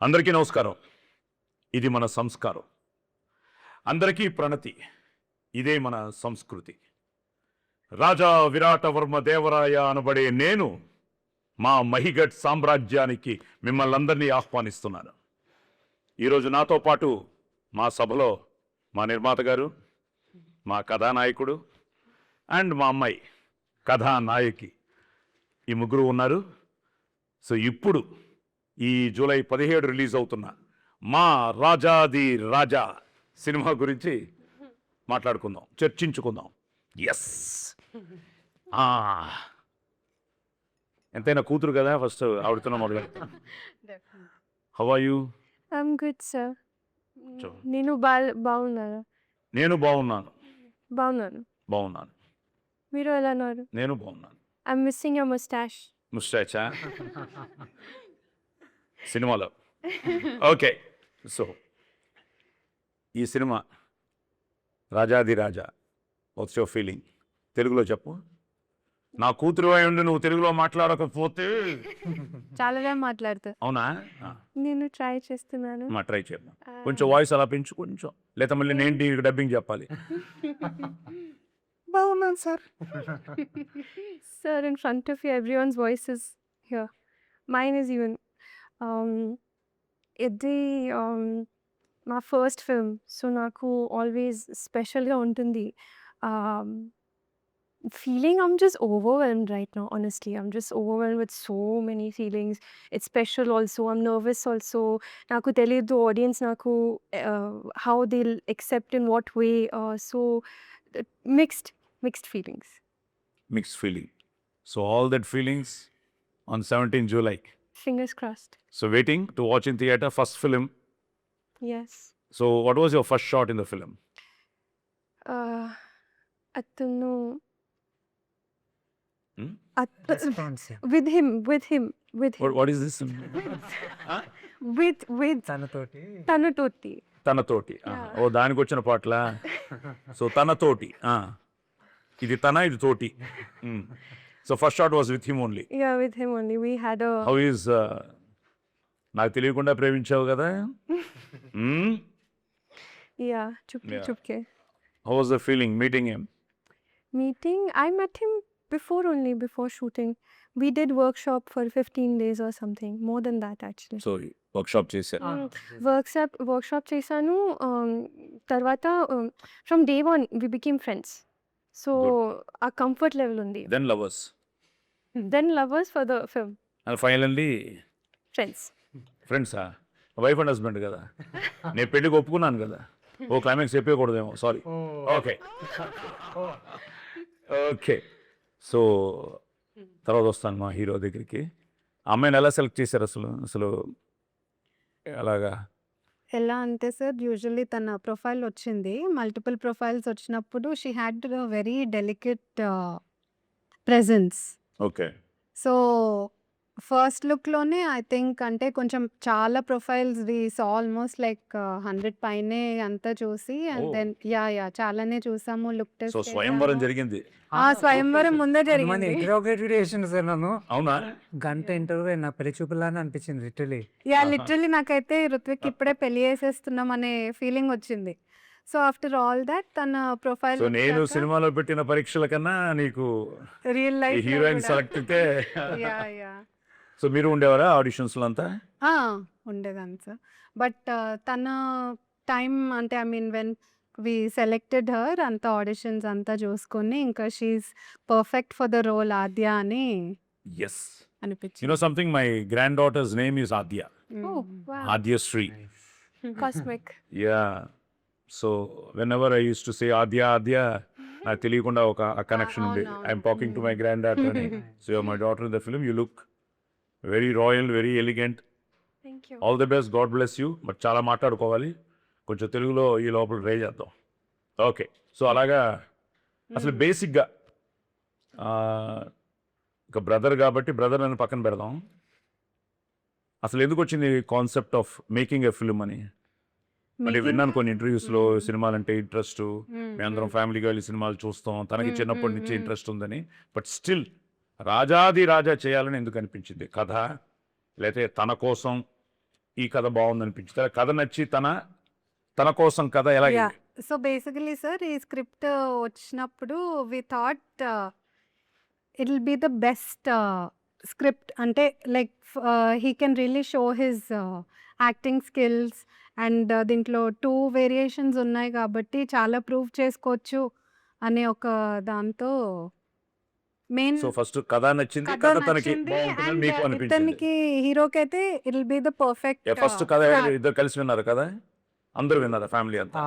అందరికీ నమస్కారం. ఇది మన సంస్కారం. అందరికీ ప్రణతి. ఇదే మన సంస్కృతి. రాజా విరాటవర్మ దేవరాయ అనబడే నేను మా మహిఘట్ సామ్రాజ్యానికి మిమ్మల్ని ఆహ్వానిస్తున్నాను. ఈరోజు నాతో పాటు మా సభలో మా నిర్మాత గారు, మా కథానాయకుడు అండ్ మా అమ్మాయి కథానాయకి ఈ ముగ్గురు ఉన్నారు. సో ఇప్పుడు ఈ జూలై 17 రిలీజ్ అవుతున్న మా రాజాది రాజా సినిమా గురించి మాట్లాడుకుందాం, చర్చించుకుందాం. ఎస్, ఎంతైనా కూతురు కదా, ఫస్ట్ ఆవిడతో మొదలు. How are you? I'm good sir. Sure. నేను బాగున్నాను. నేను బాగున్నాను. బాగున్నాను. బాగున్నాను. మీరు ఎలా ఉన్నారు? నేను బాగున్నాను. I'm missing your moustache. ముస్టాచా సినిమాలో. ఓకే, సో ఈ సినిమా రాజాది రాజా, వాట్స్ యువర్ ఫీలింగ్? తెలుగులో చెప్పు. నా కూతురు అయి ఉండి నువ్వు తెలుగులో మాట్లాడకపోతే. చాలాగా మాట్లాడుతా. అవునా? నేను ట్రై చేస్తున్నాను. మా ట్రై చేద్దాం. కొంచెం వాయిస్ అలా పెంచు కొంచెం, లేదా మళ్ళీ నేను డబ్బింగ్ చెప్పాలి. బాగున్నాను sir. Sir, in front of you everyone's voice is here. Mine is even ఇది మా ఫస్ట్ ఫిల్మ్, సో నాకు ఆల్వేస్ స్పెషల్గా ఉంటుంది. Feeling I'm just overwhelmed right now, honestly. I'm just overwhelmed with so many feelings. It's special also. I'm nervous also. Naku teliyadu audience naku how they'll accept in what way. So mixed feelings. Mixed feeling. So all that feelings on 17 July. Fingers crossed. So waiting to watch in theater, first film. Yes. So what was your first shot in the film? Atanu. Hmm? With him. What is this? With Tanutoti. తనతోటి. ఓ దానికి వచ్చిన పాటల. So తనతోటి. ఇది తన, ఇది తోటి. So first shot was with him only. Yeah, with him only. We had a. How is? నాకు తెలియకుండా ప్రేమించావు కదా. Yeah, chupke. How was the feeling meeting him? Meeting, I met him before shooting. We did workshop for 15 days or something, more than that actually. So workshop చేశారు. Workshop chesanu. Tarvata from day one we became friends. So our comfort level undi. Then lovers. Then lovers for the film. And finally Friends. ఫ్రెండ్సా? Wife and husband కదా. నేను పెళ్ళికి ఒప్పుకున్నాను కదా. ఓ climax చెప్పకూడదేమో, sorry. Okay okay. So తర్వాత వస్తాను మా హీరో దగ్గరికి. అమ్మాయిని ఎలా సెలెక్ట్ చేశారు అసలు అలాగా? ఎలా అంటే సార్, యూజువల్లీ తన ప్రొఫైల్ వచ్చింది. మల్టిపుల్ ప్రొఫైల్స్ వచ్చినప్పుడు she had very delicate presence. Okay. So first లుక్లోనే ఐ థింక్, అంటే కొంచెం చాలా profiles we saw almost like 100 పైనే అంతా చూసి, అండ్ దెన్ చాలానే చూసాము. లుక్ సో టెస్ట్ స్వయంవరం జరిగింది. స్వయంవరం ముందే జరిగింది. ఇంటరోగేటరీ చేసిండు సార్ నన్ను. అవునా? గంట ఇంటర్వ్యూ నా పెళ్లి చూపులానే అనిపించింది లిటరలీ. లిటరలీ నాకైతే ఋత్విక్ ఇప్పుడే పెళ్లి చేసేస్తున్నాం అనే ఫీలింగ్ వచ్చింది. సో ఆఫ్టర్ ఆల్ దట్ తన ప్రొఫైల్ సో నేను సినిమాలో పెట్టిన పరీక్షల కన్నా నీకు రియల్ లైఫ్ హీరోయిన్ సెలెక్ట్ అయితే. సో మీరు ఉండేవారా ఆడిషన్స్లో అంతా? ఉండేదాన్ని సార్. బట్ తన టైం అంటే, I mean when we selected her, అంత ఆడిషన్స్ అంతా చూసుకొని ఇంకా she is perfect for the role Aadya అని ఎస్. యు అనిపించింది. Know something, my grand daughter's name is Aadya. Oh, wow. Aadyashree. Cosmic. Yeah. So when ever I use to say Aadya, నాకు తెలియకుండా ఒక connection ఉంది. I'm talking to my grand daughter అని. So your my daughter in the film. You look very royal, very elegant. Thank you. All the best, god bless you. But చాలా మాట్లాడుకోవాలి, కొంచెం తెలుగులో ఈ లోపల ట్రై చేద్దాం. ఓకే. సో అలాగా అసలు బేసిక్గా ఒక బ్రదర్ కాబట్టి బ్రదర్ అని పక్కన పెడదాం. అసలు ఎందుకు వచ్చింది concept of making a film అని? అంటే విన్నాను కొన్ని ఇంటర్వ్యూస్లో సినిమాలంటే ఇంట్రెస్ట్, మేము అందరం ఫ్యామిలీగా వెళ్ళి సినిమాలు చూస్తాం, తనకి చిన్నప్పటి నుంచి ఇంట్రెస్ట్ ఉందని. బట్ స్టిల్ రాజాది రాజా చేయాలని ఎందుకు అనిపించింది? కథ లేకపోతే తన కోసం ఈ కథ బాగుంది అనిపించింది, కథ నచ్చి తన కోసం కథ ఎలా యా సో బేసికలీ సార్ ఈ స్క్రిప్ట్ వచ్చినప్పుడు we thought it will be the best script అంటే like he can really show his acting skills and దీంట్లో 2 వేరియేషన్స్ ఉన్నాయి కాబట్టి చాలా ప్రూవ్ చేసుకోవచ్చు అనే ఒక దాంతో మెయిన్ సో ఫస్ట్ కథ నచ్చింది, కథ కథ తనకి నచ్చింది బాగుంటుందని అండ్ మీకు అనిపించింది. ఇతనికి హీరోకి అయితే it will be the perfect first కథ ఇద్దరు కలిసి విన్నారు కదా, అందరూ విన్నారా ఫ్యామిలీ అంతా?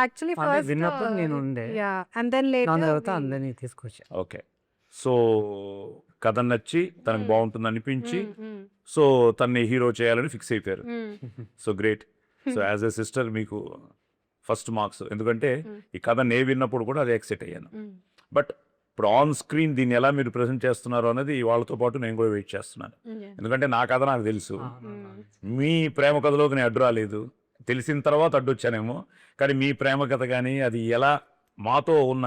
యాక్చువల్లీ అంటే ఫస్ట్ విన్నప్పుడు నేను ఉండే. యా అండ్ దెన్ దాని తర్వాత లేటర్ అందరినీ తీసుకొచ్చా. ఓకే, సో కథ నచ్చి తనకు బాగుంటుంది అనిపించి సో తన్ని హీరో చేయాలని ఫిక్స్ అయిపోయారు. So great. So as a sister మీకు ఫస్ట్ మార్క్స్, ఎందుకంటే ఈ కథ నే విన్నప్పుడు కూడా అది ఎక్సైట్ అయ్యాను. బట్ ఇప్పుడు ఆన్ స్క్రీన్ దీన్ని ఎలా మీరు ప్రజెంట్ చేస్తున్నారు అనేది వాళ్ళతో పాటు నేను కూడా వెయిట్ చేస్తున్నాను. ఎందుకంటే నా కథ నాకు తెలుసు, మీ ప్రేమ కథలోకి నేను అడ్డు రాలేదు, తెలిసిన తర్వాత అడ్డొచ్చానేమో, కానీ మీ ప్రేమ కథ కానీ అది ఎలా మాతో ఉన్న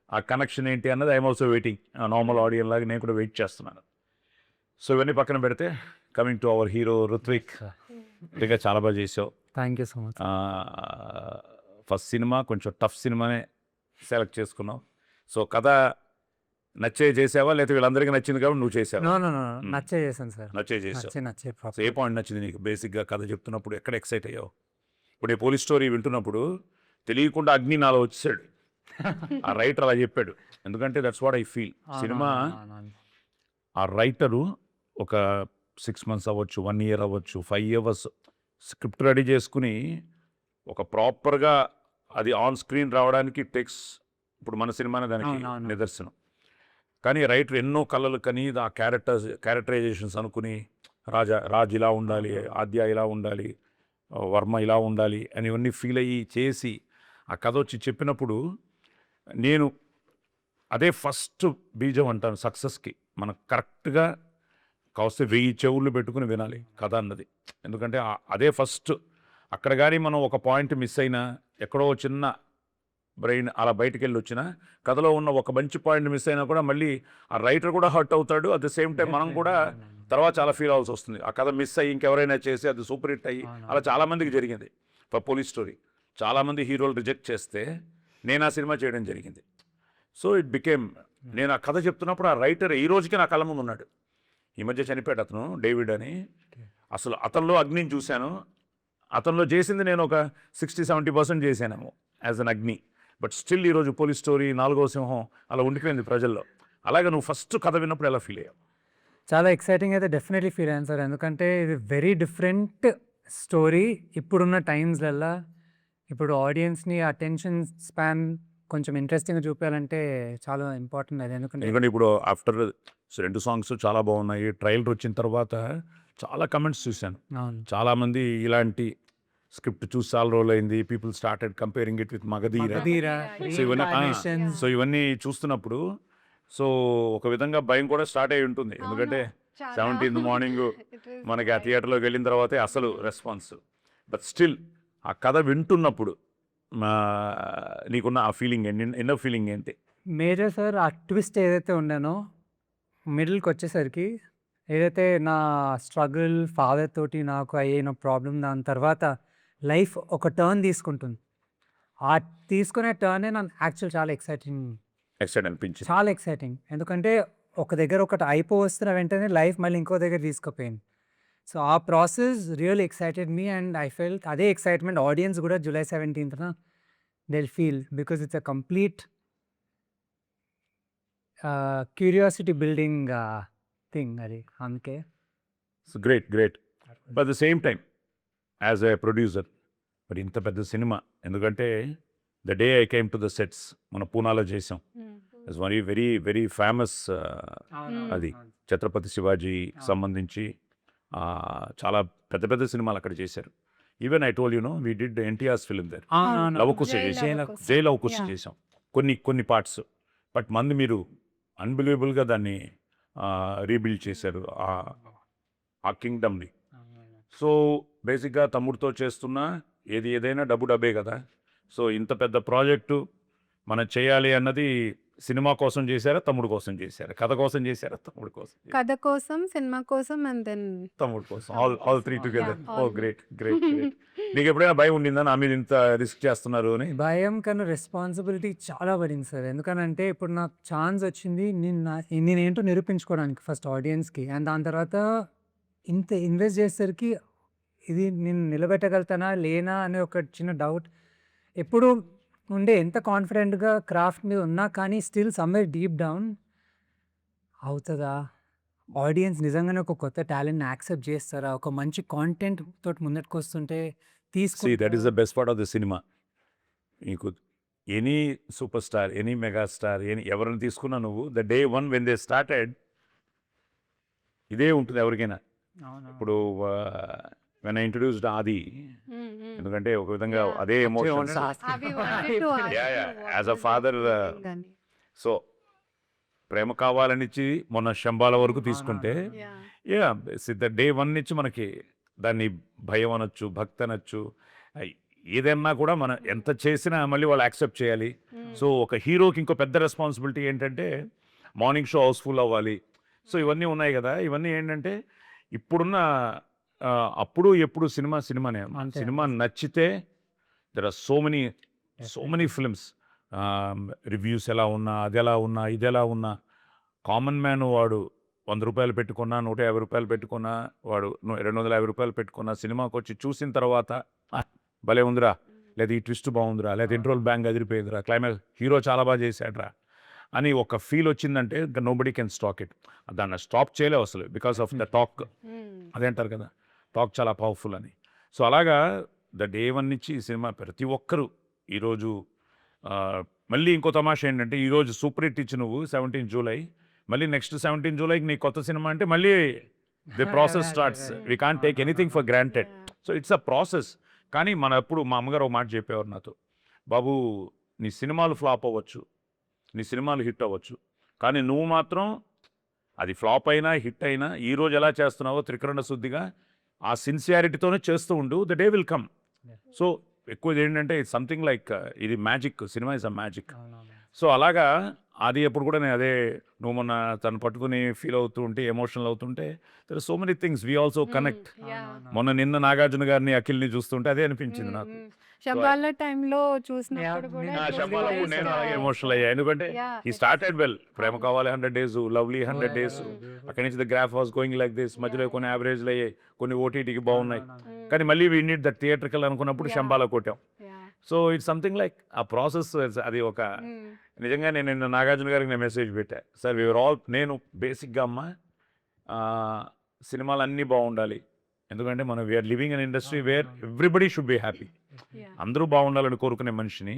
ఆ కనెక్షన్ ఏంటి అన్నది ఐఎమ్ ఆల్సో వెయిటింగ్. నార్మల్ ఆడియన్ లాగా నేను కూడా వెయిట్ చేస్తున్నాను. సో ఇవన్నీ పక్కన పెడితే coming to our hero Ruthvik, ఇంకా చాలా బాగా చేసావు. Thank you so much. First cinema కొంచెం టఫ్ సినిమానే సెలెక్ట్ చేసుకున్నావు. సో కథ నచ్చే చేసావా లేకపోతే వీళ్ళందరికీ నచ్చింది కాబట్టి నువ్వు చేసావా? నో నో నో నచ్చే చేశాను సార్. నచ్చే చేసావు. నచ్చే సో ఏ పాయింట్ నచ్చింది నీకు బేసిక్గా కథ చెప్తున్నప్పుడు, ఎక్కడ ఎక్సైట్ అయ్యావు? ఇప్పుడు ఈ పోలీస్ స్టోరీ వింటున్నప్పుడు తెలియకుండా అగ్ని నాలో వచ్చాడు, ఆ రైటర్ అలా చెప్పాడు. ఎందుకంటే that's what I feel. Cinema ఆ రైటరు ఒక 6 months అవ్వచ్చు, 1 year అవ్వచ్చు, 5 years స్క్రిప్ట్ రెడీ చేసుకుని ఒక ప్రాపర్గా అది ఆన్ స్క్రీన్ రావడానికి టెక్స్, ఇప్పుడు మన సినిమానే దానికి అవునవును. నిదర్శనం. కానీ రైటర్ ఎన్నో కళలు కని ఆ క్యారెక్టరైజేషన్స్ అనుకుని రాజ్ ఇలా ఉండాలి, ఆద్య ఇలా ఉండాలి, వర్మ ఇలా ఉండాలి అని ఇవన్నీ ఫీల్ అయ్యి చేసి ఆ కథ వచ్చి చెప్పినప్పుడు నేను అదే ఫస్ట్ బీజం అంటాను సక్సెస్కి. మనకు కరెక్ట్గా కావస్తే 1000 చెవులు పెట్టుకుని వినాలి కథ అన్నది. ఎందుకంటే అదే ఫస్ట్. అక్కడ కానీ మనం ఒక పాయింట్ మిస్ అయినా, ఎక్కడో చిన్న బ్రెయిన్ అలా బయటికి వెళ్ళి వచ్చినా, కథలో ఉన్న ఒక మంచి పాయింట్ మిస్ అయినా కూడా మళ్ళీ ఆ రైటర్ కూడా హర్ట్ అవుతాడు. అట్ ద సేమ్ టైం మనం కూడా తర్వాత చాలా ఫీల్ అవ్వాల్సి వస్తుంది. ఆ కథ మిస్ అయ్యి ఇంకెవరైనా చేసి అది సూపర్ హిట్ అయ్యి అలా చాలామందికి జరిగింది. ఫర్ పోలీస్ స్టోరీ చాలామంది హీరోలు రిజెక్ట్ చేస్తే నేను ఆ సినిమా చేయడం జరిగింది. సో ఇట్ బికేమ్, నేను ఆ కథ చెప్తున్నప్పుడు ఆ రైటర్ ఈ రోజుకి నా కళ్ళ ముందు ఉన్నాడు. ఈ మధ్య చనిపోయాడు అతను, డేవిడ్ అని. అసలు అతనిలో అగ్నిని చూశాను. అతనిలో చేసింది నేను ఒక 60-70% చేశానేమో యాజ్ అన్ అగ్ని. బట్ స్టిల్ ఈరోజు పోలీస్ స్టోరీ 4వ సింహం అలా ఉండిపోయింది ప్రజల్లో. అలాగే నువ్వు ఫస్ట్ కథ విన్నప్పుడు ఎలా ఫీల్ అయ్యావు? చాలా ఎక్సైటింగ్ అయితే డెఫినెట్లీ ఫీల్ అయ్యాను సార్. ఎందుకంటే ఇది వెరీ డిఫరెంట్ స్టోరీ. ఇప్పుడున్న టైమ్స్లల్లా ఇప్పుడు ఆడియన్స్ని అటెన్షన్ స్పాన్ కొంచెం ఇంట్రెస్టింగ్గా చూపించాలంటే చాలా ఇంపార్టెంట్ అది. ఎందుకంటే ఇప్పుడు ఆఫ్టర్ 2 songs చాలా బాగున్నాయి. ట్రైలర్ వచ్చిన తర్వాత చాలా కమెంట్స్ చూశాను. అవును. చాలామంది ఇలాంటి స్క్రిప్ట్ చూసి చాలా రోజులు అయింది, people started comparing it with Magadheera. So ఇవన్నీ చూస్తున్నప్పుడు సో ఒక విధంగా భయం కూడా స్టార్ట్ అయి ఉంటుంది. ఎందుకంటే 17th మార్నింగ్ మనకి ఆ థియేటర్లోకి వెళ్ళిన తర్వాతే అసలు రెస్పాన్స్. బట్ స్టిల్ ఆ కథ వింటున్నప్పుడు నీకున్న ఆ ఫీలింగ్ ఏంటి, ఎన్నో ఫీలింగ్ ఏంటి? మేజర్ సార్ ఆ ట్విస్ట్ ఏదైతే ఉండనో మిడిల్కి వచ్చేసరికి, ఏదైతే నా స్ట్రగుల్ ఫాదర్ తోటి నాకు అయిన ప్రాబ్లం, దాని తర్వాత లైఫ్ ఒక టర్న్ తీసుకుంటుంది. ఆ తీసుకునే టర్నే నాకు యాక్చువల్ చాలా ఎక్సైట్ అనిపించింది. చాలా ఎక్సైటింగ్. ఎందుకంటే ఒక దగ్గర ఒకటి అయిపోవస్తున్న వెంటనే లైఫ్ మళ్ళీ ఇంకో దగ్గర తీసుకుపోయింది. సో ఆ process real excited me and I felt అదే ఎక్సైట్మెంట్ ఆడియన్స్ కూడా July 17th they'll feel, because it's a complete curiosity building thing అది అందుకే. So great. But the same time as a producer మరి ఇంత పెద్ద సినిమా, ఎందుకంటే the day I came to the sets మన పూనాలో చేసాం. It's very very very famous. అది ఛత్రపతి శివాజీ సంబంధించి చాలా పెద్ద పెద్ద సినిమాలు అక్కడ చేశారు. Even I told we did NTR's film there, Lavakusa చేసాం, జై లవకుశ చేసాం కొన్ని పార్ట్స్. బట్ మంది మీరు అన్బిలీవబుల్గా దాన్ని రీబిల్డ్ చేశారు ఆ కింగ్డమ్ని. సో బేసిక్గా తమ్ముడితో చేస్తున్న ఏదైనా డబ్బే కదా. సో ఇంత పెద్ద ప్రాజెక్టు మనం చేయాలి అన్నది సినిమా కోసం చేశారా, తమ్ముడు కోసం చేశారా? కథ కోసం చేశారా, తమ్ముడు కోసం చేశారా? కథ కోసం, సినిమా కోసం అండ్ దెన్ తమ్ముడు కోసం. All three together. Yeah, ఓ all గ్రేట్ గ్రేట్ గ్రేట్. నీకు ఎప్పుడైనా భయం ఉండిందా నా మీద ఇంత రిస్క్ చేస్తున్నారు అని? భయం కన్నా రెస్పాన్సిబిలిటీ చాలా పడింది సార్. ఎందుకనంటే ఇప్పుడు నాకు ఛాన్స్ వచ్చింది నేనేంటో నిరూపించుకోవడానికి ఫస్ట్ ఆడియన్స్కి, అండ్ దాని తర్వాత ఇంత ఇన్వెస్ట్ చేసేసరికి ఇది నేను నిలబెట్టగలుగుతానా లేనా అనే ఒక చిన్న డౌట్ ఎప్పుడు ఉండే. ఎంత కాన్ఫిడెంట్గా క్రాఫ్ట్ మీద ఉన్నా కానీ స్టిల్ సమ్వేర్ డీప్ డౌన్ అవుతుందా, ఆడియన్స్ నిజంగానే ఒక కొత్త టాలెంట్ని యాక్సెప్ట్ చేస్తారా, ఒక మంచి కాంటెంట్ తోటి ముందటికి వస్తుంటే that is the best part of the cinema. నీకు any super star, any mega star, ఎవరిని తీసుకున్నా నువ్వు the day one when they started ఇదే ఉంటుంది ఎవరికైనా. ఇప్పుడు వెన్ ఐ ఇంట్రడ్యూస్డ్ ఆది, ఎందుకంటే ఒక విధంగా అదే ఎమోషన్స్ అవి wanted to ask Yeah, yeah. you what As a is father, the feeling అని. సో ప్రేమ కావాలనిచ్చి మొన్న శంబాల వరకు తీసుకుంటే Yeah. ద డే వన్ నుంచి మనకి దాన్ని భయం అనొచ్చు, భక్తి అనొచ్చు, ఏదన్నా కూడా మనం ఎంత చేసినా మళ్ళీ వాళ్ళు యాక్సెప్ట్ చేయాలి. సో ఒక హీరోకి ఇంకో పెద్ద రెస్పాన్సిబిలిటీ ఏంటంటే మార్నింగ్ షో హౌస్ఫుల్ అవ్వాలి. సో ఇవన్నీ ఉన్నాయి కదా, ఇవన్నీ ఏంటంటే ఇప్పుడున్న అప్పుడు ఎప్పుడు సినిమానే. అంతే. సినిమా నచ్చితే there are so many films, reviews ఎలా ఉన్నా, అది ఎలా ఉన్నా, ఇది ఎలా ఉన్నా, కామన్ మ్యాన్ వాడు 100 రూపాయలు పెట్టుకున్నా, 150 రూపాయలు పెట్టుకున్నా, వాడు 250 రూపాయలు పెట్టుకున్నా, సినిమాకి వచ్చి చూసిన తర్వాత భలే ఉందిరా, లేదా ఈ ట్విస్ట్ బాగుందిరా, లేదా ఇంట్రోల్ బ్యాంక్ అదిరిపోయిందిరా, క్లైమాక్స్ హీరో చాలా బాగా చేశాడ్రా అని ఒక ఫీల్ వచ్చిందంటే నోబడీ కెన్ స్టాక్ ఇట్. దాన్ని స్టాప్ చేయలేవు అసలు, బికాస్ ఆఫ్ ద టాక్. అదే అంటారు కదా, టాక్ చాలా పవర్ఫుల్ అని. సో అలాగా ద డే వన్ నుంచి ఈ సినిమా ప్రతి ఒక్కరూ ఈరోజు మళ్ళీ ఇంకో తమాషా ఏంటంటే ఈరోజు సూపర్ హిట్ ఇచ్చి నువ్వు 17 జూలై, మళ్ళీ నెక్స్ట్ 17 జూలైకి నీ కొత్త సినిమా అంటే మళ్ళీ the process starts. We can't take anything for granted. So it's a process. కానీ ఎప్పుడు మా అమ్మగారు ఒక మాట చెప్పేవారు నాతో, బాబు నీ సినిమాలు ఫ్లాప్ అవ్వచ్చు, నీ సినిమాలు హిట్ అవ్వచ్చు, కానీ నువ్వు మాత్రం అది ఫ్లాప్ అయినా హిట్ అయినా ఈరోజు ఎలా చేస్తున్నావో త్రికరణ శుద్ధిగా ఆ సిన్సియారిటీతోనే చేస్తూ ఉండు, the day will come. So ఎక్కువ ఏంటంటే ఇట్స్ సంథింగ్ లైక్ ఇది magic, cinema is a magic. So అలాగా అది ఎప్పుడు కూడా నేను అదే, నువ్వు మొన్న తను పట్టుకుని ఫీల్ అవుతూ ఉంటే, ఎమోషనల్ అవుతుంటే, there are so many things we also connect. నిన్న నాగార్జున గారిని, అఖిల్ని చూస్తుంటే అదే అనిపించింది నాకు. శంబాల టైంలో చూసినప్పుడు Yeah, కూడా నా it was శంబాలకు very నేను అలాగే sad. ఎమోషనల్ అయ్యా, ఎందుకంటే Yeah, ఈ స్టార్టెడ్ వెల్, ప్రేమ కావాలి 100 days, లవ్లీ 100 days, అక్కడి నుంచి the graph was going like this, మధ్యలో కొన్ని యావరేజ్లు అయ్యాయి, కొన్ని ఓటీటీకి బాగున్నాయి, కానీ మళ్ళీ వీ నీడ్ ద థియేటర్కల్ అనుకున్నప్పుడు Yeah. శంబాల కొట్టాం. Yeah. So it's something like a process. అది ఒక నిజంగా నేను నిన్న నాగార్జున గారికి నేను మెసేజ్ పెట్టా, సార్ వీఆర్ ఆల్, నేను బేసిక్గా అమ్మ సినిమాలు అన్నీ బాగుండాలి, ఎందుకంటే మనం we are living an industry where everybody should be happy. Yeah. అందరూ బాగుండాలని కోరుకునే మనిషిని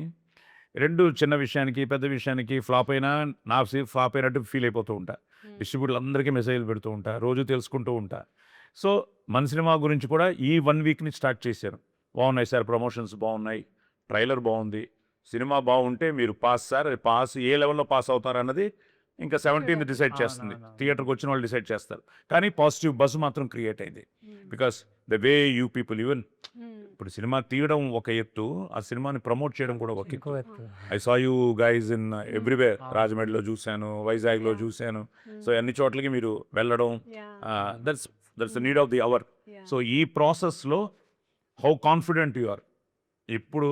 రెండు చిన్న విషయానికి పెద్ద విషయానికి ఫ్లాప్ అయినా నా ఫ్లాప్ అయినట్టు ఫీల్ అయిపోతూ ఉంటా. డిస్ట్రిబ్యూటర్లు అందరికీ మెసేజ్లు పెడుతూ ఉంటా, రోజు తెలుసుకుంటూ ఉంటా. సో మన సినిమా గురించి కూడా ఈ 1 week నుంచి స్టార్ట్ చేశాను. బాగున్నాయి సార్, ప్రమోషన్స్ బాగున్నాయి, ట్రైలర్ బాగుంది, సినిమా బాగుంటే మీరు పాస్ సార్, అది పాస్ ఏ లెవెల్లో పాస్ అవుతారు అన్నది ఇంకా 17th డిసైడ్ చేస్తుంది, థియేటర్కి వచ్చిన వాళ్ళు డిసైడ్ చేస్తారు. కానీ పాజిటివ్ బజ్ మాత్రం క్రియేట్ అయింది, because the way you people, even ఇప్పుడు సినిమా తీయడం ఒక ఎత్తు, ఆ సినిమాని ప్రమోట్ చేయడం కూడా ఒక ఎత్తు. I saw you guys in everywhere, రాజమండ్రిలో చూశాను, వైజాగ్లో చూశాను, సో అన్ని చోట్లకి మీరు వెళ్ళడం, that's the need of the hour. So ఈ ప్రాసెస్లో హౌ కాన్ఫిడెంట్ యు ఆర్. ఇప్పుడు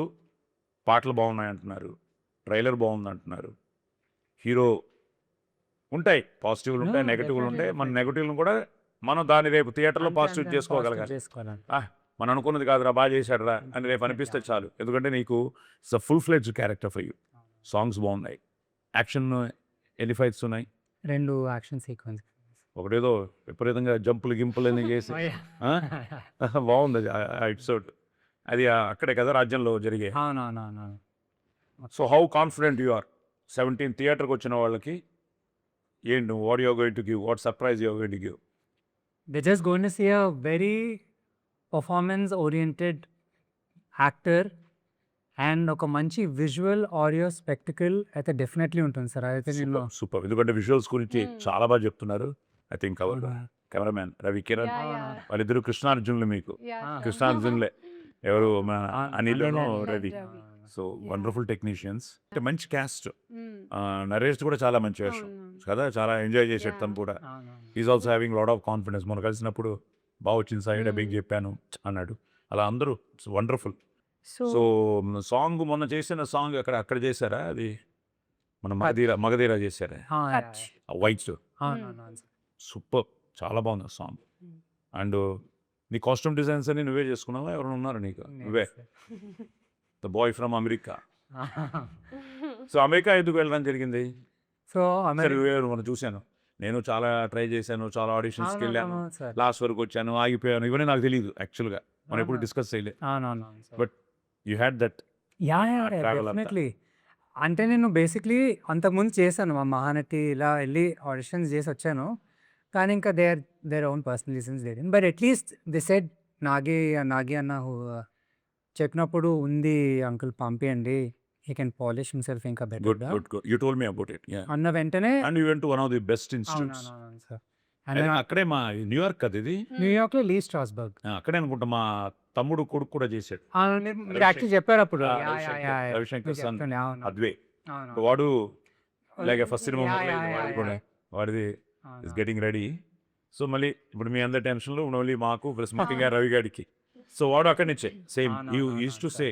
పాటలు బాగున్నాయి అంటున్నారు, ట్రైలర్ బాగుంది అంటున్నారు, హీరో ఉంటాయి, పాజిటివ్లు ఉంటాయి, నెగటివ్లు ఉంటాయి. మన నెగటివ్లు కూడా మనం దాన్ని రేపు థియేటర్లో పాజిటివ్ చేసుకోగలగాలి. మనం అనుకున్నది కాదురా, బాగా చేశాడురా అని రేపు అనిపిస్తే చాలు, ఎందుకంటే నీకు it's a full fledged character for you. Songs బాగున్నాయి, యాక్షన్ ఎన్ని ఫైట్స్ ఉన్నాయి, 2 యాక్షన్ సీక్వెన్స్, ఒకటేదో విపరీతంగా జంపులు గింపులు అని చేసి బాగుంది ఎపిసోడ్. అది అక్కడే కదా రాజ్యంలో జరిగే. So how confident you are 17 థియేటర్కి వచ్చిన వాళ్ళకి ఏంటి, what you are going to give, what surprise you are going to give? They're just going to see a very performance-oriented actor and ఒక మంచి విజువల్ ఆడియో స్పెక్టికల్ అయితే definitely ఉంటుంది sir. అదైతే నేను సూపర్, ఎందుకంటే విజువల్స్ గురించి చాలా బాగా చెప్తున్నారు. I think our cameraman Ravi Kiran, వాళ్ళిద్దరు కృష్ణార్జునులు, మీకు కృష్ణార్జునులే, ఎవరు మన Anil Ravi. So Yeah. Wonderful technicians, అంటే మంచి క్యాస్ట్. నరేష్ కూడా చాలా మంచి వేషం అవునవును. కదా, చాలా ఎంజాయ్ చేసాడు Yeah. తను కూడా. అవునవును. Is also having lot of confidence. మొన్న కలిసినప్పుడు బాగా వచ్చింది సాయి, డబ్బింగ్ చెప్పాను అన్నాడు. అలా అందరూ వండర్ఫుల్. సో So సాంగ్ మొన్న చేసిన సాంగ్ అక్కడ చేశారా? అది మన మగధీర చేశారా? touch. వైట్ అవునవును. సూపర్, చాలా బాగుంది ఆ సాంగ్. అండ్ నీ కాస్ట్యూమ్ డిజైన్స్ అని నువ్వే చేసుకున్నావా, ఎవరైనా ఉన్నారు నీకు? నువ్వే, the boy from America. So America ఎందుకు వెళ్ళడం జరిగింది? సో సరే, మనం చూశాను, నేను చాలా ట్రై చేశాను, చాలా ఆడిషన్స్కి వెళ్ళాను, సార్. లాస్ట్ వరకు వచ్చాను, ఆగిపోయాను, ఇవన్నీ నాకు తెలియదు యాక్చువల్గా, మనం ఎప్పుడు ఆహా. డిస్కస్ చేయలేదు. అవునవును. But you had that yeah travel అంతా. డెఫినెట్లీ. అంటే నేను బేసిక్లీ అంతకుముందు చేశాను మా మహానటి, ఇలా వెళ్ళి ఆడిషన్స్ చేసి వచ్చాను. కానీ ఇంకా their own personal reasons there. But at least the said Nagi అన్న చెప్పినప్పుడు ఉంది అంకుల్ పంపియండి, హీ కెన్ పాలిష్ హిమ్సెల్ఫ్ ఇంకా గుడ్ బెటర్గా good good, you told me about it. అన్న వెంటనే and you went to one of the best institutes. అవునవును sir. And అక్కడే మా న్యూయార్క్ కదా ఇది, న్యూయార్క్లో లీ స్ట్రాస్బర్గ్. అక్కడే అనుకుంటా మా తమ్ముడు కొడుకు కూడా చేశాడు, మీరు యాక్చువల్లీ చెప్పారు అప్పుడు. రవిశంకర్ సన్ అవును. అద్వే. అవును. వాడు like first cinema Yeah, yeah. వాడిది అవును. Is getting ready. సో మళ్ళీ ఇప్పుడు మీ అందరి టెన్షన్లో మళ్ళీ మాకు ప్లస్ ముఖ్యంగా రవి గారికి. సో వాడు అక్కడి నుంచే same use to say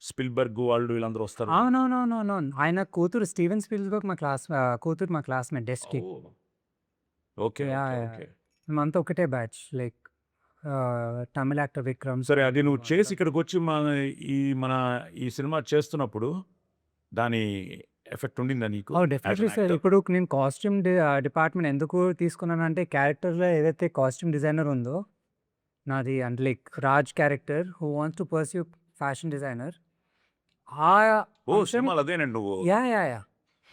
Spielberg వాళ్ళు వీళ్ళందరూ వస్తారు. అవునవునవునవును. ఆయన కూతురు స్టీవెన్ స్పిల్బర్గ్ కూతురు మా క్లాస్మేట్ డెస్కి. Okay Yeah, yeah. ఓకే. మేమంతా ఒకటే batch, like Tamil actor Vikram. సరే, అది నువ్వు చేసి ఇక్కడికి వచ్చి మన ఈ సినిమా చేస్తున్నప్పుడు దాని ఎఫెక్ట్ ఉండిందా నీకు? Definitely sir. ఇప్పుడు నేను కాస్ట్యూమ్ డిపార్ట్మెంట్ ఎందుకు తీసుకున్నానంటే, క్యారెక్టర్లో ఏదైతే కాస్ట్యూమ్ డిజైనర్ ఉందో నాది, అంటే like Raj character who wants to pursue fashion designer. ఓ సినిమాలు అదేనండి నువ్వు. యా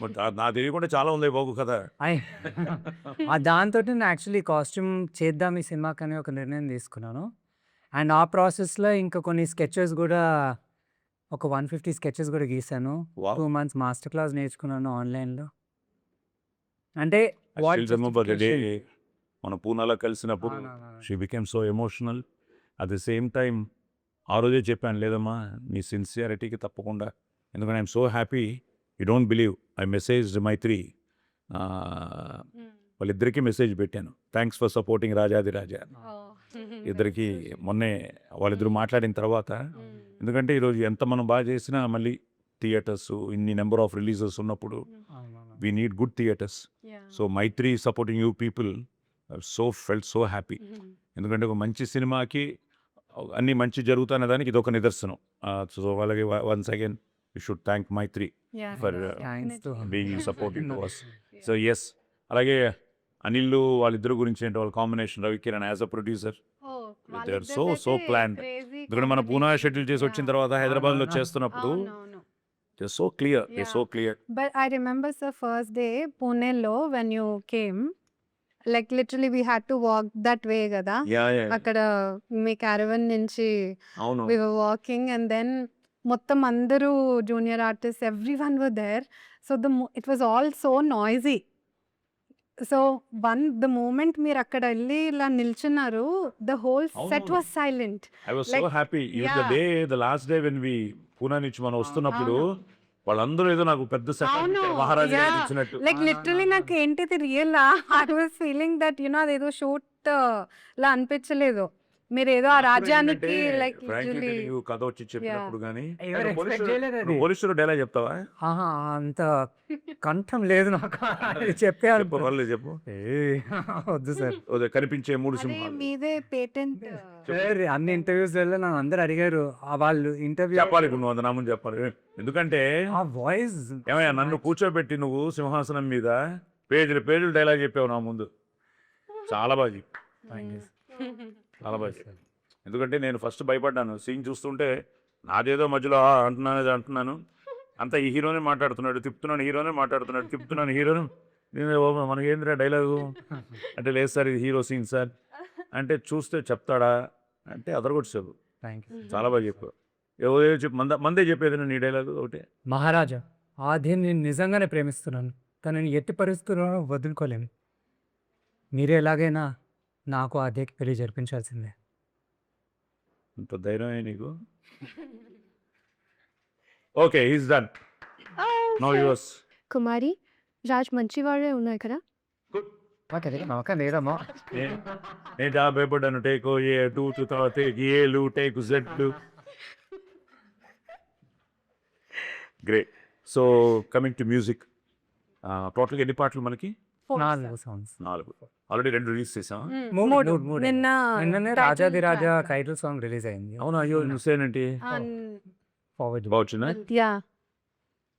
బట్ నా తెలియకుండా చాలా ఉంది బాబు కదా. దాంతో నేను యాక్చువల్లీ కాస్ట్యూమ్ చేద్దాం ఈ సినిమాకని ఒక నిర్ణయం తీసుకున్నాను. అండ్ ఆ ప్రాసెస్లో ఇంకా కొన్ని స్కెచెస్ కూడా, ఒక 150 స్కెచెస్ కూడా గీసాను. Wow. 2 months మాస్టర్ క్లాస్ నేర్చుకున్నాను ఆన్లైన్లో. అంటే I still remember the day మన పూనాలో కలిసినప్పుడు అవునవును. She became so emotional. At the same time ఆ రోజే చెప్పాను, లేదమ్మా నీ సిన్సియారిటీకి తప్పకుండా, ఎందుకంటే I'm so happy, you don't believe, I message Mythri, వాళ్ళిద్దరికీ మెసేజ్ పెట్టాను, థ్యాంక్స్ ఫర్ సపోర్టింగ్ రాజాది రాజా. ఇద్దరికి మొన్నే వాళ్ళిద్దరు మాట్లాడిన తర్వాత, ఎందుకంటే ఈరోజు ఎంత మనం బాగా చేసినా మళ్ళీ థియేటర్స్ ఇన్ని నెంబర్ ఆఫ్ రిలీజెస్ ఉన్నప్పుడు అవునవును. We need good theatres. So Mythri supporting you people felt so happy. ఎందుకంటే ఒక మంచి సినిమాకి అన్ని మంచి జరుగుతున్న దానికి ఇది ఒక నిదర్శనం. సో వాళ్ళకి once again you should thank Mythri for Thanks to her. Being supporting to us. So yes, అలాగే అనిల్ వాళ్ళిద్దరు గురించి ఏంటి, వాళ్ళ combination Ravikiran as a producer, they are so planned. ఎందుకంటే మన పూనా షెడ్యూల్ చేసి వచ్చిన తర్వాత హైదరాబాద్లో చేస్తున్నప్పుడు they so clear, they so clear. But I remember the first day Pune lo when you came, like literally we had to walk that way కదా. అక్కడ మీ caravan నుంచి అవును. we were walking and then మొత్తం అందరూ junior artist everyone were there. So it was all so noisy. So the moment మీరు అక్కడ వెళ్ళి ఇలా నిల్చున్నారు, the whole set was silent. I was so Like, happy. Even the yeah. day, the last day when we Poona నుంచి మనం వస్తున్నప్పుడు వాళ్ళందరూ ఏదో నాకు పెద్ద సెట్ అవును. మహారాజా Yeah. ఇచ్చినట్టు. లైక్ లిటరలీ నాకు ఏంటిది real, I was feeling that అదేదో షూట్ లా అనిపించలేదు. మీరు ఏదో ఆ రాజ్యానికి లైక్ లిటరలీ కథ వచ్చి చెప్పినప్పుడు కానీ ఎవరు expect చేయలేదు అది. పోలీసులు డైలాగ్ చెప్తావా? ఆహా, అంత కంఠం లేదు నాకు. చెప్పారు చెప్పు, వాళ్ళు చెప్పు. వద్దు సార్. ఓ, కనిపించే మూడు అదే సింహాలు మీదే పేటెంట్. సార్ అన్ని ఇంటర్వ్యూస్లలో నన్ను అందరు అడిగారు, వాళ్ళు ఇంటర్వ్యూ చెప్పాలి, ఇప్పుడు నువ్వు నామని చెప్పాలి. ఎందుకంటే ఆ వాయిస్ ఏమయ్యా, నన్ను కూర్చోబెట్టి నువ్వు సింహాసనం మీద పేజీలు డైలాగ్ చెప్పావు నా ముందు. చాలా బాగా చెప్పు, చాలా బాగా చెప్పు. ఎందుకంటే నేను ఫస్ట్ భయపడ్డాను సీన్ చూస్తుంటే, నాదేదో మధ్యలో అంటున్నాను, అంతా ఈ హీరోనే మాట్లాడుతున్నాడు, తిప్పుతున్నాను హీరోను. నేను మనకేంద్రా డైలాగు అంటే, లేదు సార్ ఇది హీరో సీన్ సార్ అంటే, చూస్తే చెప్తాడా అంటే అదరగొచ్చావు. Thank you. చాలా బాగా చెప్పు. ఎవరో చెప్పు, మందే చెప్పేది నీ డైలాగు ఒకటే. మహారాజా, ఆద్యం నేను నిజంగానే ప్రేమిస్తున్నాను, కానీ నేను ఎట్టి పరిస్థితుల్లో వదులుకోలేను. మీరే ఎలాగైనా నాకు ఆద్యకి పెళ్లి జరిపించాల్సిందే. అంత ధైర్యమే నీకు? Okay is done no use Kumari Raj మంచివాడే ఉన్నాయి కదా. మాకు అదే నమ్మకం లేదమ్మా. నేను చాలా భయపడ్డాను. టేక్ ఏ టూ తర్వాత ఏలు టేక్ జెడ్లు. Great. So coming to music, టోటల్గా ఎన్ని పాటలు మనకి? 4 సాంగ్స్. 4. ఆల్రెడీ 2 రిలీజ్ చేసాం. మూడే. నిన్న నిన్ననే title Rajadhi Raja track. Title song release అయింది. అవును, అయ్యో చూసానంటే ఫార్వర్డ్ బాగుందా? Yeah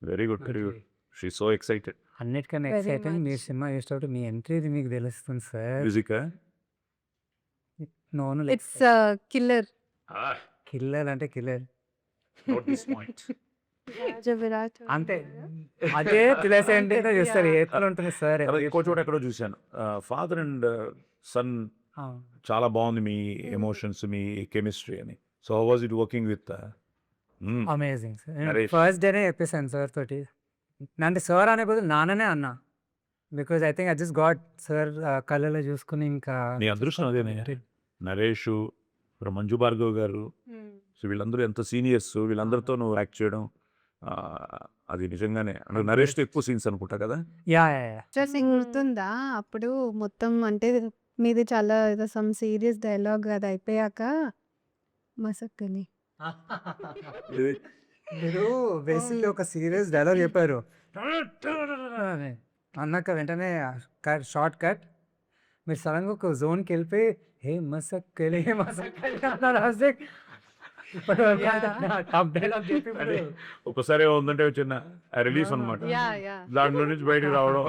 very good, very good. She so excited. అన్నిటికన్నా Very ఎక్సైటింగ్ much. మీరు సినిమా చూసేటప్పుడు మీ ఎంట్రీ మీకు తెలుస్తుంది సార్. మ్యూజిక్ నోను ఇట్స్ కిల్లర్. కిల్లర్ అంటే killer note this point. Raja Virat అంతే. అదే ప్లస్ ఏంటంటే చూస్తారు ఎట్లా ఉంటుంది సార్. ఇంకో చోట ఎక్కడో చూశాను, ఫాదర్ అండ్ సన్ చాలా బాగుంది మీ ఎమోషన్స్, మీ కెమిస్ట్రీ అని. So how was it working with? Amazing sir. Naresh. First డేనే చెప్పేసాను సార్ తోటి. అంటే సార్ అనే బదులు నాన్ననే అన్నా. Because I think I just got sir కళ్ళలో చూసుకుని ఇంకా నీ అదృష్టం అదేనే. నరేష్, ఇప్పుడు మంజు భార్గవ్ గారు, సో వీళ్ళందరూ ఎంత సీనియర్స్, వీళ్ళందరితో నువ్వు యాక్ట్ చేయడం, అది నిజంగానే అంటే నరేష్తో ఎక్కువ సీన్స్ అనుకుంటా కదా. యా నీకు గుర్తుందా అప్పుడు మొత్తం అంటే మీది చాలా ఏదో సమ్ సీరియస్ డైలాగ్ అది అయిపోయాక మసక్కని మీరు బేసిక్లీ ఒక సీరియస్ డైలాగ్ చెప్పారు అన్నాక వెంటనే షార్ట్ కట్ మీరు సడన్గా ఒక జోన్కి వెళ్ళిపోయి హే మసక్కలే మసక్కలే అన్నారు. అంటే ఒకసారి ఏముందంటే చిన్న రిలీఫ్ అనమాట, దాంట్లో నుంచి బయటకు రావడం.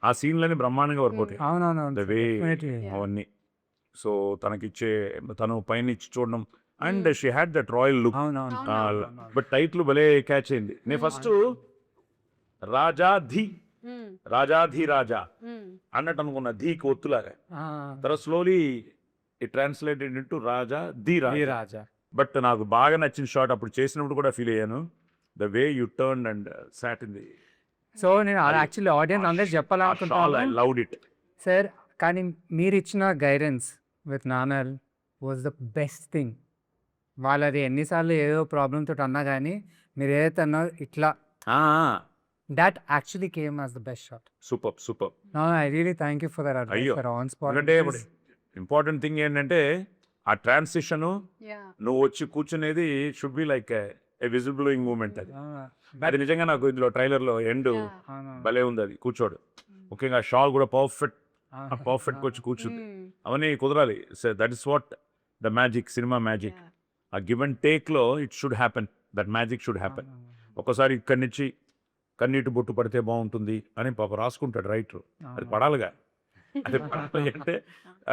ఆ సీన్లన్నీ బ్రహ్మాండంగా వర్కౌట్ ద వే అవన్నీ. సో తనకిచ్చే, తను పైన ఇచ్చి చూడడం, and she had that royal look. But title భలే క్యాచ్ అయింది. నేను ఫస్ట్ రాజాధి రాజా అన్నట్టు అనుకున్నా, ధీకి ఒత్తులాగా. తర్వాత slowly it translated into Raja the Raja. But నాకు బాగా నచ్చిన షాట్ అప్పుడు చేసినప్పుడు కూడా ఫీల్ అయ్యాను, the way you turn and sat in the. So నేను యాక్చువల్లీ ఆడియన్స్ అందరికి ఐ చెప్పాలనుకుంటున్నాను లవ్డ్ ఇట్ సార్. కానీ మీరు ఇచ్చిన guidance with Nanal was the best thing. వాళ్ళది ఎన్నిసార్లు ఏదో ప్రాబ్లమ్ తోటి అన్నా కానీ మీరు ఏదైతే అన్నారో ఇట్లా that actually came as the best shot. Super. No, I really thank you for that advice. అయ్యో, For on spot. ఎందుకంటే ఇంపార్టెంట్ థింగ్ ఏంటంటే ఆ ట్రాన్సిషన్ నువ్వు వచ్చి కూర్చునేది should be like a visibling moment. అది నిజంగా నాకు ఇందులో ట్రైలర్లో ఎండ్ భలే ఉంది, అది కూర్చోడు. ముఖ్యంగా షాల్ కూడా పర్ఫెక్ట్ వచ్చి కూర్చుంది. అవన్నీ కుదరాలి. So that is what the magic, cinema magic. ఆ గివ్ అండ్ టేక్లో it should happen, that magic should happen. ఒకసారి ఇక్కడి నుంచి కన్నీటి బొట్టు పడితే బాగుంటుంది అని పాప రాసుకుంటాడు రైటర్, అది పడాలిగా. అది పడాలి అంటే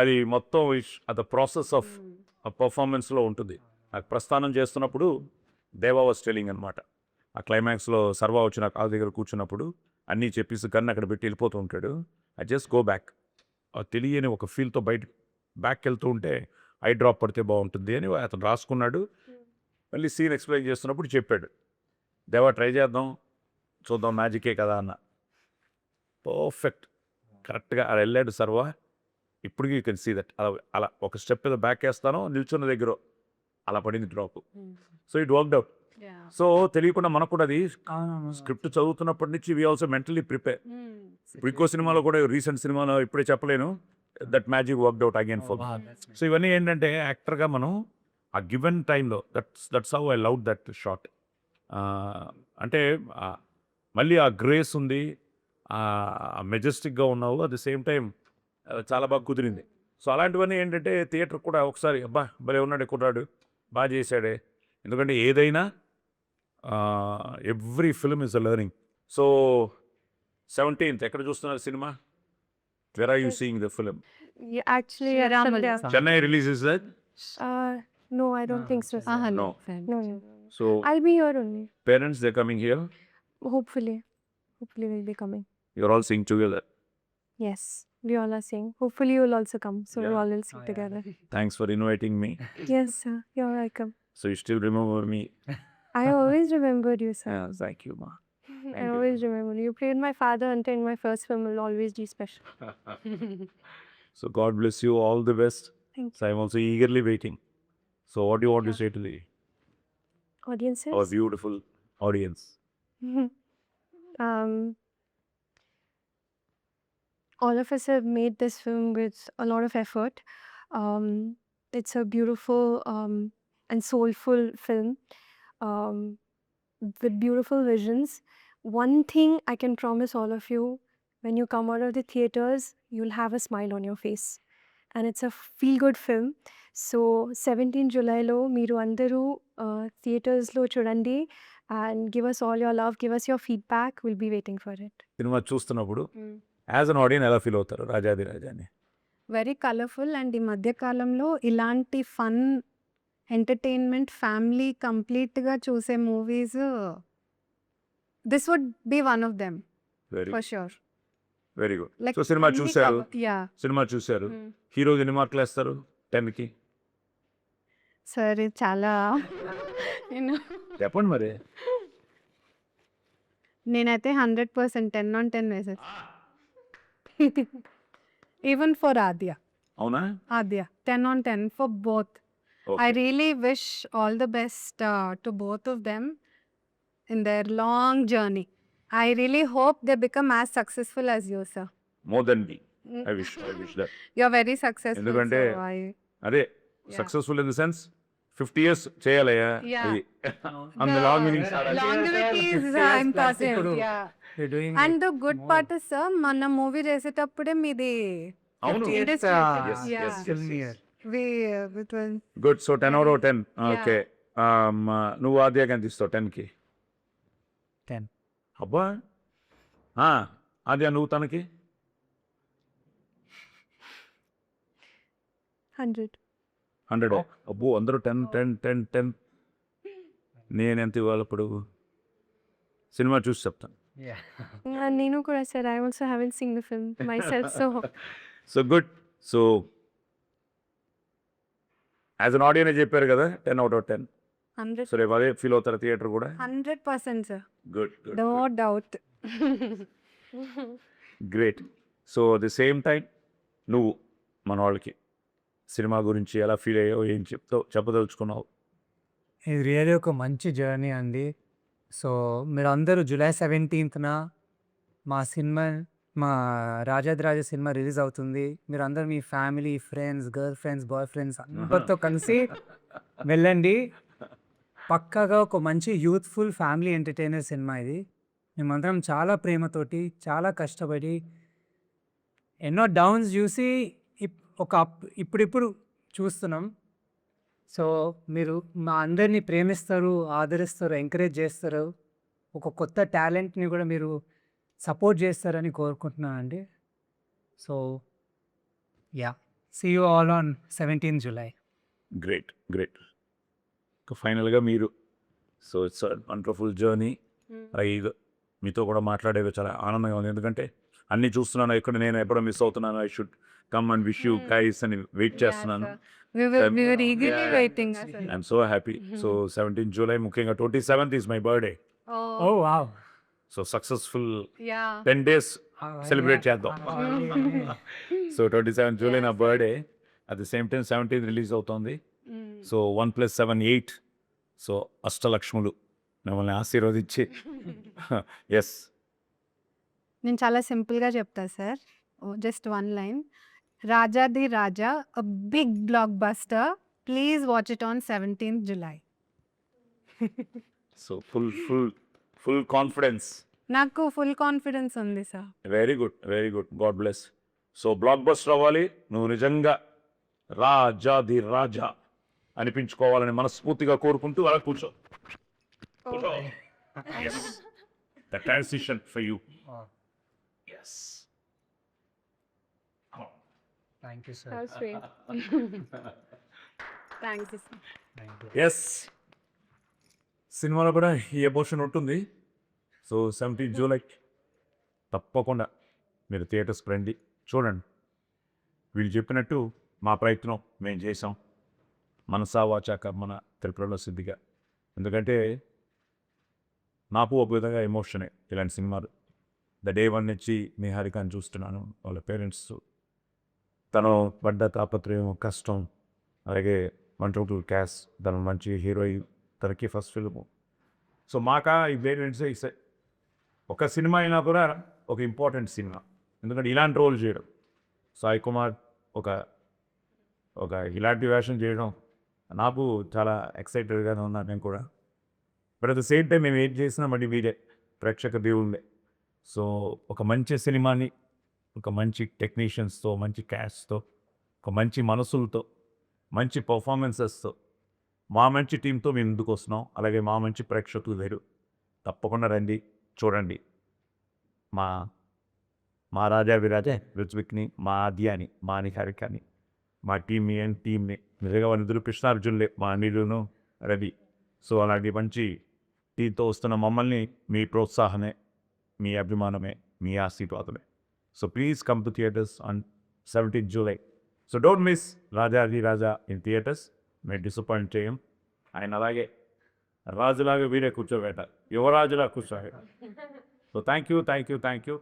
అది మొత్తం అది ప్రాసెస్ ఆఫ్ పర్ఫార్మెన్స్లో ఉంటుంది. నాకు ప్రస్థానం చేస్తున్నప్పుడు దేవా వాస్ టెలింగ్ అనమాట, ఆ క్లైమాక్స్లో సర్వా వచ్చి నా కాలు దగ్గర కూర్చున్నప్పుడు అన్నీ చెప్పేసి గన్ను అక్కడ పెట్టి వెళ్ళిపోతూ ఉంటాడు. ఐ జస్ట్ గో బ్యాక్, తెలియని ఒక ఫీల్తో బ్యాక్ వెళ్తూ ఉంటే ఐ డ్రాప్ పడితే బాగుంటుంది అని అతను రాసుకున్నాడు. మళ్ళీ సీన్ ఎక్స్ప్లెయిన్ చేస్తున్నప్పుడు చెప్పాడు, దేవా ట్రై చేద్దాం చూద్దాం, మ్యాజికే కదా అన్న. పర్ఫెక్ట్ కరెక్ట్గా అలా వెళ్ళాడు సర్వా. ఇప్పటికీ యూ కెన్ సీ దట్. అలా ఒక స్టెప్ ఏదో బ్యాక్ వేస్తానో నిల్చున్న దగ్గర అలా పడింది drop. So it worked out. So తెలియకుండా మనకు కూడా అది స్క్రిప్ట్ చదువుతున్నప్పటి నుంచి వీ ఆల్సో మెంటలీ ప్రిపేర్. ఇప్పుడు ఇంకో సినిమాలో కూడా, రీసెంట్ సినిమాలో ఇప్పుడే చెప్పలేను, that magic worked out again for. So ఇవన్నీ ఏంటంటే యాక్టర్గా మనం ఆ గివెన్ టైంలో that's how I love that shot. అంటే మళ్ళీ ఆ గ్రేస్ ఉంది, మెజెస్టిక్గా ఉన్నావు, అట్ ది సేమ్ టైం చాలా బాగా కుదిరింది. సో అలాంటివన్నీ ఏంటంటే థియేటర్ కూడా ఒకసారి అబ్బా భలే ఉన్నాడు, కుర్రాడు బాగా చేశాడే. ఎందుకంటే ఏదైనా every film is a learning. So 17th ఎక్కడ చూస్తున్నారు సినిమా? Where are you seeing the film? Actually, Ramal. Chennai releases that? No, I don't think so, sir. No. No. So I'll be here only. Parents they coming here, Hopefully we'll be coming. You are all sing together. Yes, we all are saying. Hopefully you will also come, so we all will sit together. Thanks for inviting me. Yes, sir. You're welcome. So you still remember me? I always remembered you, sir. Thank you మా. I always remember you. You played my father until my first film will always be special. So God bless you, all the best. Thank you. So I'm also eagerly waiting. So what do you want to say to the Audiences? our beautiful audience? um, all of us have made this film with a lot of effort. Um, it's a beautiful and soulful film um, with beautiful visions. One thing I can promise all of you, when you come out of the theaters, you'll have a smile on your face. And it's a feel-good film. So 17 Julyలో మీరు అందరూ థియేటర్స్లో చూడండి and give us all your love, give us your feedback. We'll be waiting for it. Cinema చూస్తున్నప్పుడు as an audience ఎలా feel అవుతారు రాజాది రాజాని? Very colourful. And ఈ మధ్య కాలంలో ఇలాంటి ఫన్ ఎంటర్టైన్మెంట్ ఫ్యామిలీ కంప్లీట్గా చూసే movies this would be one of them very for sure. Very good. Like so సినిమా చూశారు, యా సినిమా చూశారు, హీరోకి ఎన్ని మార్కులు వేస్తారు 10కి? సార్ ఇది చాలా నేను చెప్పండి మరి. నేనైతే 100% 10 on 10 వేసేది. ఈవెన్ ఫర్ ఆద్య అవునా? 10 on 10 for both. Okay. I really wish all the best to both of them in their long journey. I really hope they become as successful as you, sir. More than me. I wish that. You're very successful. ఎందుకంటే so అదే Yeah. Successful in the sense 50 years చేయాలయ్యా. Yeah. ఇది and long meanings longevity is important. Yeah. You're doing And it the good more. part is, sir, మన movie చేసేటప్పుడే మీది అవును. 50 years, Industry. Yes, Yeah. yes, film year. we it was good. So 10 out of 10. Yeah. Okay. నువ్వు ఆద్యాకి ఎంత ఇస్తావు 10కి? 10. అబ్బా. ఆద్య నువ్వు తనకి? 100. 100. అబ్బో అందరూ 10 10 10 10. నేను ఎంత ఇవ్వాలి ఇప్పుడు? సినిమా చూసి చెప్తాను. Yeah. And Nenu Kura said, I also haven't seen the film myself, so so good. So as an audience చెప్పారు కదా 10 out of 10. 100%. సో రేపు అదే ఫీల్ అవుతారు థియేటర్ కూడా? 100%, sir. Good good. No doubt. Great. So the same time నువ్వు మన వాళ్ళకి cinema గురించి ఎలా ఫీల్ అయ్యావు, ఏం చెప్పదలుచుకున్నావు? ఇది రియల్లీ ఒక మంచి జర్నీ అండి. సో మీరు అందరూ జూలై 17న మా రాజాదిరాజ సినిమా రిలీజ్ అవుతుంది. మీరు అందరూ మీ family, friends, girl friends, boy friends అందరితో కలిసి వెళ్ళండి. పక్కాగా ఒక మంచి యూత్ఫుల్ ఫ్యామిలీ ఎంటర్టైనర్ సినిమా ఇది. మేమందరం చాలా ప్రేమతోటి, చాలా కష్టపడి, ఎన్నో డౌన్స్ చూసి ఇప్పుడిప్పుడు చూస్తున్నాం. సో మీరు మా అందరినీ ప్రేమిస్తారు, ఆదరిస్తారు, ఎంకరేజ్ చేస్తారు. ఒక కొత్త టాలెంట్ని కూడా మీరు సపోర్ట్ చేస్తారని కోరుకుంటున్నాను అండి. So see you all on 17 July. Great great. ఫైనల్గా మీరు, సో ఇట్స్ వండర్ఫుల్ జర్నీ. మీతో కూడా మాట్లాడేది చాలా ఆనందంగా ఉంది. ఎందుకంటే అన్నీ చూస్తున్నాను, ఇక్కడ నేను ఎప్పుడో మిస్ అవుతున్నాను. I should come and wish you guys అని వెయిట్ చేస్తున్నాను. We were eagerly waiting, sir. I'm so happy. So 17 July, ముఖ్యంగా 27th is my birthday. Oh, wow. So successful yeah. 10 days celebrate చేద్దాం. సో 27 July నా birthday. At the same time 17th release అవుతుంది. So 1 + 7 8. So అష్టలక్ష్ములు మిమ్మల్ని ఆశీర్వదించి yes. నేను చాలా సింపుల్గా చెప్తా సార్. Just one line. రాజాది రాజా, a big blockbuster. Please watch it on 17th July. So full confidence. నాకు ఫుల్ కాన్ఫిడెన్స్ ఉంది sir. Very good, very good. God bless. So block buster అవ్వాలి, నువ్వు నిజంగా రాజాది రాజా అనిపించుకోవాలని మనస్ఫూర్తిగా కోరుకుంటూ అలా కూర్చో. The transition for you. Yes. Thank you sir. how sweet. Thank you sir. Yes. సినిమాలో కూడా ఈ ఎమోషన్ ఉంటుంది. సో 17 July తప్పకుండా మీరు థియేటర్స్కి రండి, చూడండి. వీళ్ళు చెప్పినట్టు మా ప్రయత్నం మేము చేసాం, మనసా వాచా కర్మన త్రిపురలో సిద్ధిగా. ఎందుకంటే నాకు ఒక విధంగా ఎమోషనే ఇలాంటి సినిమాలు. ద డే 1 నుంచి నిహారికని చూస్తున్నాను, వాళ్ళ పేరెంట్స్, తను పడ్డ తాపత్రయం, కష్టం, అలాగే 122 క్యాష్, తను మంచి హీరోయిన్, తనకి ఫస్ట్ ఫిల్ము. సో మాకా ఇదేంటంటే ఒక సినిమా అయినా కూడా ఒక ఇంపార్టెంట్ సినిమా. ఎందుకంటే ఇలాంటి రోల్ చేయడం, సాయి కుమార్ ఒక ఒక ఇలాంటి వేషం చేయడం నాకు చాలా ఎక్సైటెడ్గానే ఉన్నాను నేను కూడా. But at the same time మేము ఏం చేసినా మళ్ళీ వీరే ప్రేక్షక దేవుళ్ళే. సో ఒక మంచి సినిమాని ఒక మంచి టెక్నీషియన్స్తో, మంచి క్యాస్ట్తో, ఒక మంచి మనసులతో, మంచి పర్ఫార్మెన్సెస్తో, మా మంచి టీంతో మేము ముందుకు వస్తున్నాం. అలాగే మా మంచి ప్రేక్షకులు లేరు, తప్పకుండా రండి, చూడండి. మా మా రాజా విరాజే రుత్విక్ని, మా ఆద్యాని, మా నిహారికని, మా టీంని నిజంగా వాళ్ళు నిరూపిస్తున్నారు మా అనిలును రవి. సో అలాంటి మంచి టీంతో వస్తున్న మమ్మల్ని మీ ప్రోత్సాహమే, మీ అభిమానమే, మీ ఆశీర్వాదమే. So please come to theatres on 17th July. So don't miss Rajadhi Raja in theatres. మేము డిసప్పాయింట్ చేయం. ఆయన అలాగే రాజులాగా వీరే కూర్చోబెట్ట, యువరాజులా కూర్చోబెట్ట. So thank you.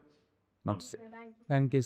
నమస్తే. Thank you.